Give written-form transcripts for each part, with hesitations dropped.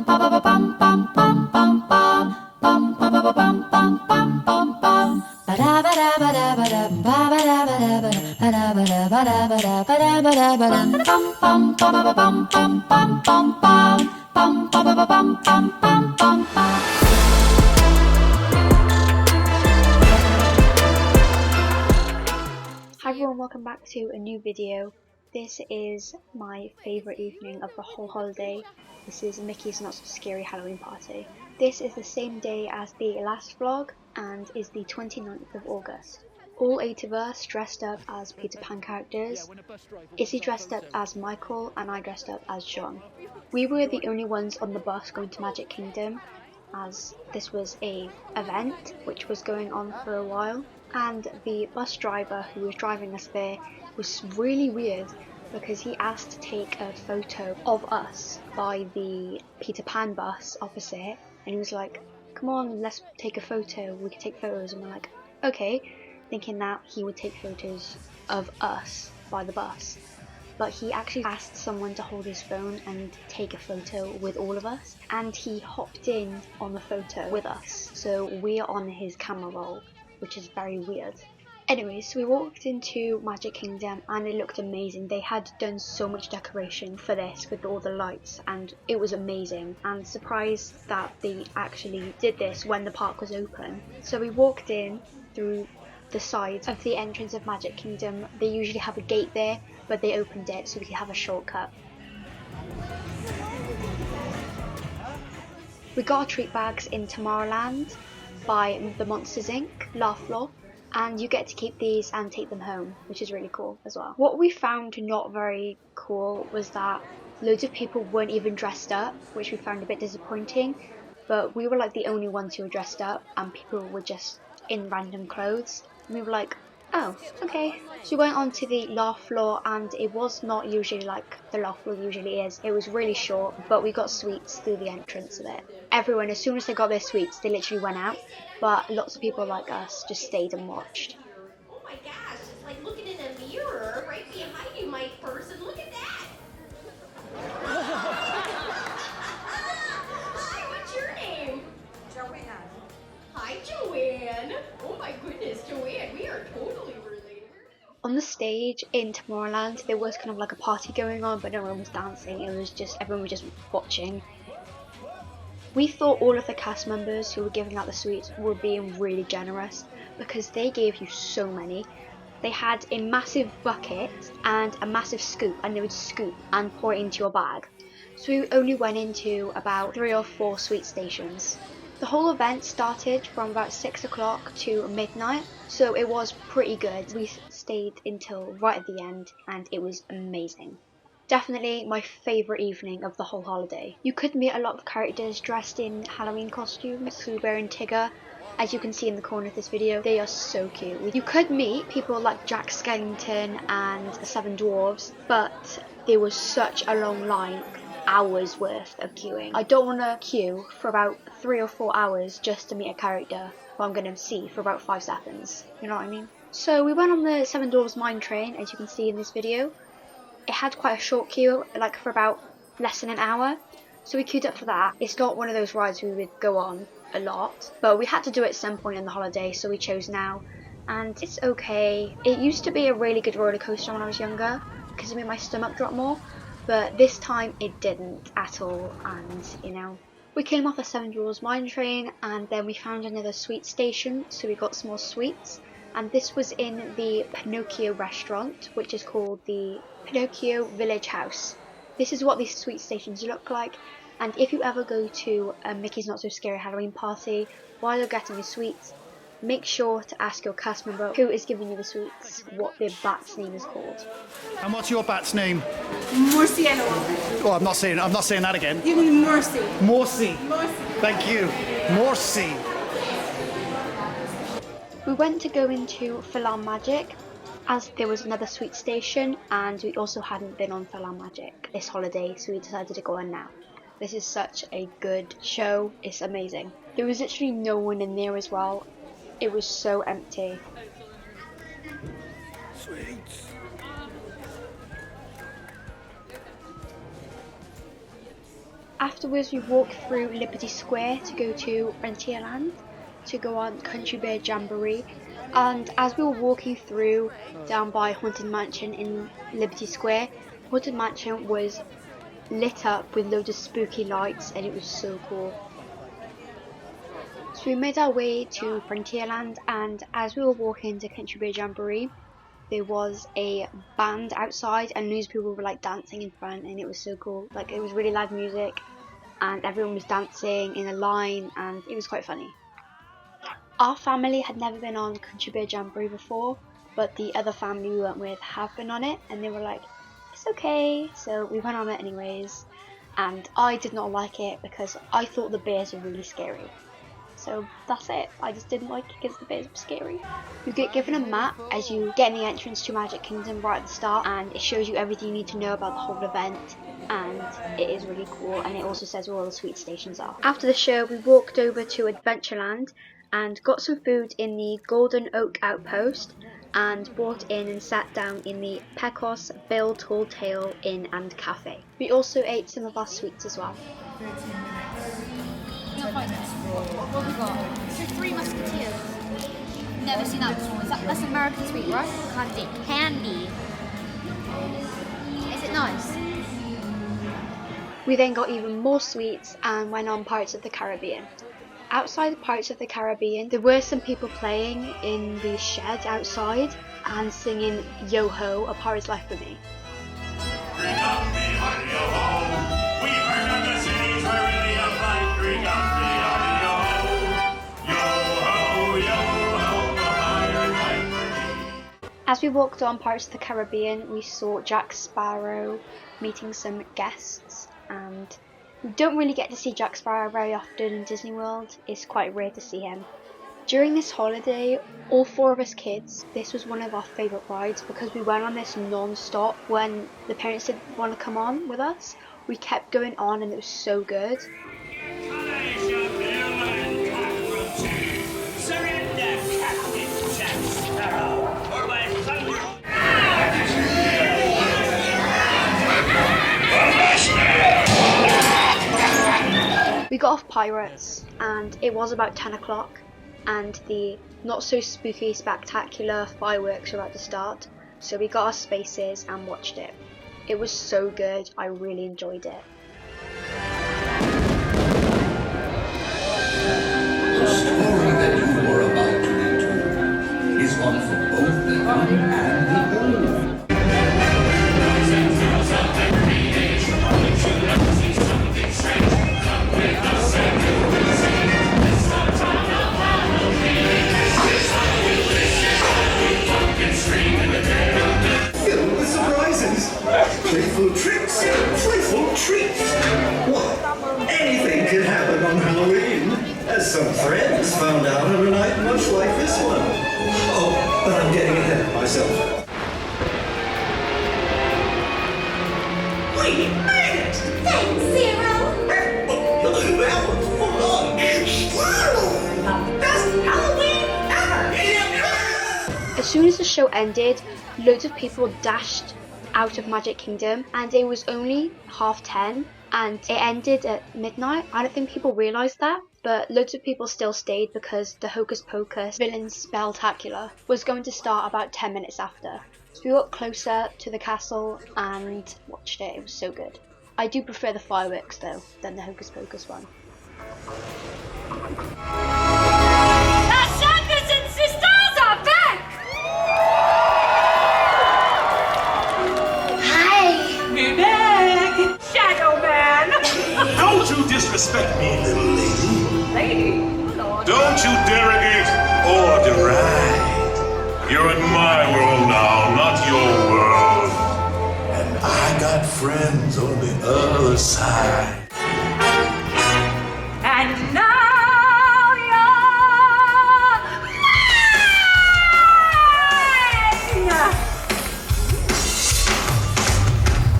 Hi everyone, welcome back to a new video. This is my favourite evening of the whole holiday. This is Mickey's Not So Scary Halloween Party. This is the same day as the last vlog and is the 29th of August. All 8 of us dressed up as Peter Pan characters. Izzy dressed up as Michael and I dressed up as John. We were the only ones on the bus going to Magic Kingdom, as this was a event which was going on for a while. And the bus driver who was driving us there was really weird because he asked to take a photo of us by the Peter Pan bus opposite, and he was like, come on, let's take a photo, we can take photos. And we're like, okay, thinking that he would take photos of us by the bus. But he actually asked someone to hold his phone and take a photo with all of us, and he hopped in on the photo with us, so we're on his camera roll, which is very weird. Anyways, so we walked into Magic Kingdom and it looked amazing. They had done so much decoration for this with all the lights and it was amazing, and surprised that they actually did this when the park was open. So we walked in through the side of the entrance of Magic Kingdom. They usually have a gate there, but they opened it so we could have a shortcut. We got our treat bags in Tomorrowland by the Monsters Inc. Laugh Floor, and you get to keep these and take them home, which is really cool as well. What we found not very cool was that loads of people weren't even dressed up, which we found a bit disappointing, but we were like the only ones who were dressed up and people were just in random clothes. And we were like, oh, okay. So we went on to the laugh floor and it was not usually like the laugh floor usually is. It was really short, but we got sweets through the entrance of it. Everyone, as soon as they got their sweets, they literally went out, but lots of people like us just stayed and watched. Oh my gosh, it's like looking in a mirror right behind you, my person. Look at that. Hi, what's your name? Joanne. Hi, Joanne. Oh my goodness, Joanne, we are totally related. On the stage in Tomorrowland, there was kind of like a party going on, but no one was dancing. It was just, everyone was just watching. We thought all of the cast members who were giving out the sweets were being really generous because they gave you so many. They had a massive bucket and a massive scoop, and they would scoop and pour it into your bag. So we only went into about 3 or 4 sweet stations. The whole event started from about 6 o'clock to midnight, so it was pretty good. We stayed until right at the end and it was amazing. Definitely my favourite evening of the whole holiday. You could meet a lot of characters dressed in Halloween costumes. Pooh Bear and Tigger, as you can see in the corner of this video, they are so cute. You could meet people like Jack Skellington and Seven Dwarfs, but there was such a long line, hours worth of queuing. I don't want to queue for about 3 or 4 hours just to meet a character who I'm going to see for about 5 seconds. You know what I mean? So we went on the Seven Dwarfs Mine Train, as you can see in this video. It had quite a short queue, like for about less than an hour, so we queued up for that. It's not one of those rides we would go on a lot, but we had to do it at some point in the holiday, so we chose now, and it's okay. It used to be a really good roller coaster when I was younger, because it made my stomach drop more, but this time it didn't at all, and you know. We came off the Seven Dwarfs Mine Train, and then we found another sweet station, so we got some more sweets. And this was in the Pinocchio restaurant, which is called the Pinocchio Village House. This is what these sweet stations look like, and if you ever go to a Mickey's Not So Scary Halloween Party while you're getting your sweets, make sure to ask your cast member who is giving you the sweets what their bat's name is called. And what's your bat's name? Murciano. Oh, I'm not saying that again. You mean Mercy. Morsi. Mercy. Thank you. Morsi. We went to go into Philan Magic, as there was another sweet station, and we also hadn't been on Philan Magic this holiday, so we decided to go on now. This is such a good show, it's amazing. There was literally no one in there as well. It was so empty. Afterwards, we walked through Liberty Square to go to Frontierland to go on Country Bear Jamboree. And as we were walking through down by Haunted Mansion in Liberty Square, Haunted Mansion was lit up with loads of spooky lights and it was so cool. So we made our way to Frontierland, and as we were walking to Country Bear Jamboree, there was a band outside and loads of people were like dancing in front, and it was so cool. Like, it was really loud music and everyone was dancing in a line and it was quite funny. Our family had never been on Country Bear Jamboree before, but the other family we went with have been on it, and they were like, it's okay, so we went on it anyways. And I did not like it because I thought the bears were really scary. So that's it, I just didn't like it because the bears were scary. You get given a map as you get in the entrance to Magic Kingdom right at the start, and it shows you everything you need to know about the whole event, and it is really cool, and it also says where all the sweet stations are. After the show, we walked over to Adventureland and got some food in the Golden Oak Outpost, and brought in and sat down in the Pecos Bill Tall Tale Inn and Cafe. We also ate some of our sweets as well. What have we got? So Three Musketeers. Never seen that before. That's American sweet, right? Candy. Is it nice? We then got even more sweets and went on Pirates of the Caribbean. Outside Pirates of the Caribbean, there were some people playing in the shed outside and singing Yo Ho, A Pirate's Life for Me. As we walked on Pirates of the Caribbean, we saw Jack Sparrow meeting some guests, and we don't really get to see Jack Sparrow very often in Disney World. It's quite rare to see him. During this holiday, all four of us kids, this was one of our favourite rides because we went on this non-stop. When the parents didn't want to come on with us, we kept going on and it was so good. We got off Pirates and it was about 10 o'clock and the not so spooky spectacular fireworks were about to start, so we got our spaces and watched it. It was so good, I really enjoyed it. The story that you are about to enter is one for both the young and the old. Filled with surprises, playful tricks, playful treats. What? Anything can happen on Halloween, as some friends found out on a night much like this one. Oh, but I'm getting ahead of myself. We made it! Thanks, Zero. That was fun! The best Halloween ever! As soon as the show ended, loads of people dashed out of Magic Kingdom, and it was only 10:30 and it ended at midnight. I don't think people realised that, but loads of people still stayed because the Hocus Pocus Villain Spelltacular was going to start about 10 minutes after. So we got closer to the castle and watched it. It was so good. I do prefer the fireworks though than the Hocus Pocus one. The Sanderson sisters are back! Hi! We're back! Shadow Man! Don't you disrespect me, little lady. Lady? Lord. Don't you derogate or deride. You're in my world now, not your world. And I got friends on the other side. And now you're mine!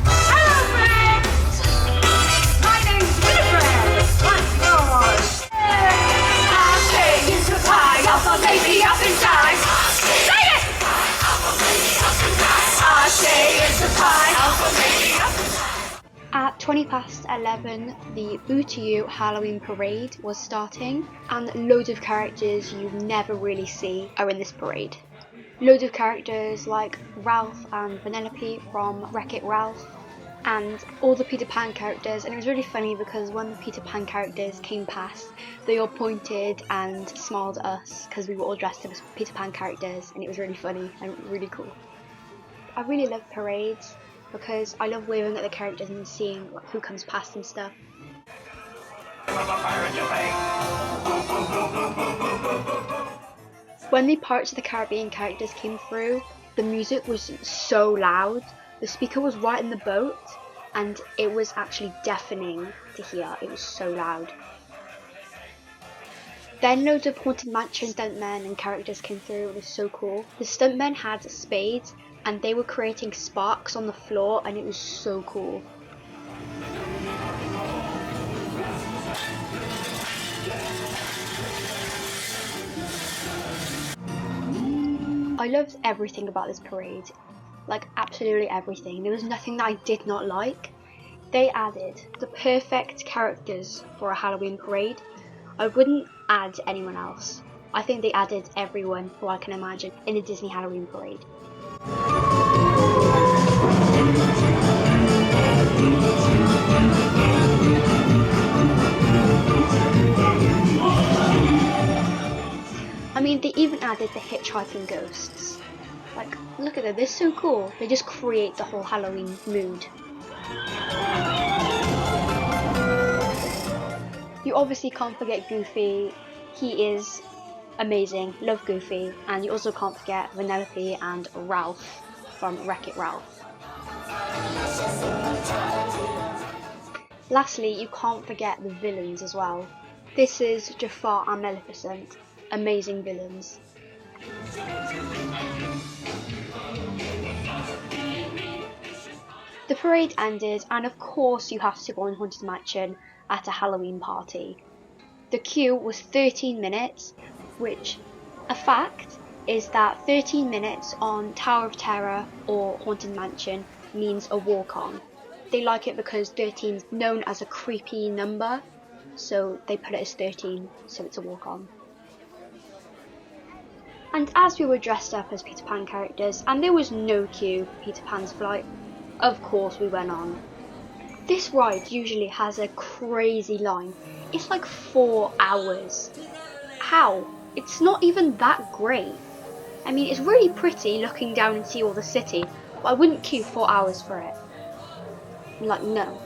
Hello, friends! My name's Winifred. What's yours? I'll say it's a pie. Alpha lady up inside. Say it! I say it's a pie. Alpha lady up inside. At 11, the Boo to You Halloween Parade was starting, and loads of characters you never really see are in this parade. Loads of characters like Ralph and Vanellope from Wreck-It Ralph, and all the Peter Pan characters, and it was really funny because when the Peter Pan characters came past, they all pointed and smiled at us because we were all dressed up as Peter Pan characters, and it was really funny and really cool. I really love parades because I love waving at the characters and seeing like, who comes past and stuff. When the Pirates of the Caribbean characters came through, the music was so loud. The speaker was right in the boat and it was actually deafening to hear. It was so loud. Then loads of Haunted Mansion stuntmen and characters came through. It was so cool. The stuntmen had spades and they were creating sparks on the floor and it was so cool. I loved everything about this parade, like absolutely everything. There was nothing that I did not like. They added the perfect characters for a Halloween parade. I wouldn't add anyone else. I think they added everyone who I can imagine in a Disney Halloween parade. I mean, they even added the hitchhiking ghosts. Like, look at them, they're so cool. They just create the whole Halloween mood. You obviously can't forget Goofy. He is amazing. Love Goofy. And you also can't forget Vanellope and Ralph from Wreck-It Ralph. Lastly, you can't forget the villains as well. This is Jafar and Maleficent. Amazing villains. The parade ended, and of course you have to go on Haunted Mansion at a Halloween party. The queue was 13 minutes, which a fact is that 13 minutes on Tower of Terror or Haunted Mansion means a walk-on. They like it because 13 is known as a creepy number, so they put it as 13, so it's a walk-on. And as we were dressed up as Peter Pan characters, and there was no queue for Peter Pan's flight, of course we went on. This ride usually has a crazy line. It's like 4 hours. How? It's not even that great. I mean, it's really pretty looking down and see all the city, but I wouldn't queue 4 hours for it. Like, no.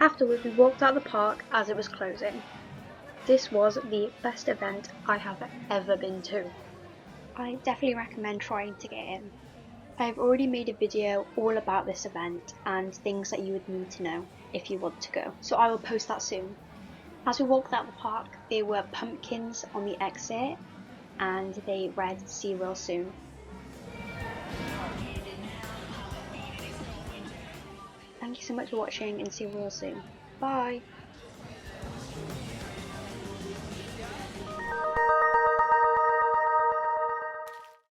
Afterwards, we walked out of the park as it was closing. This was the best event I have ever been to. I definitely recommend trying to get in. I've already made a video all about this event and things that you would need to know if you want to go, so I will post that soon. As we walked out of the park, there were pumpkins on the exit and they read "See you real soon." Thank you so much for watching and see you real soon. Bye!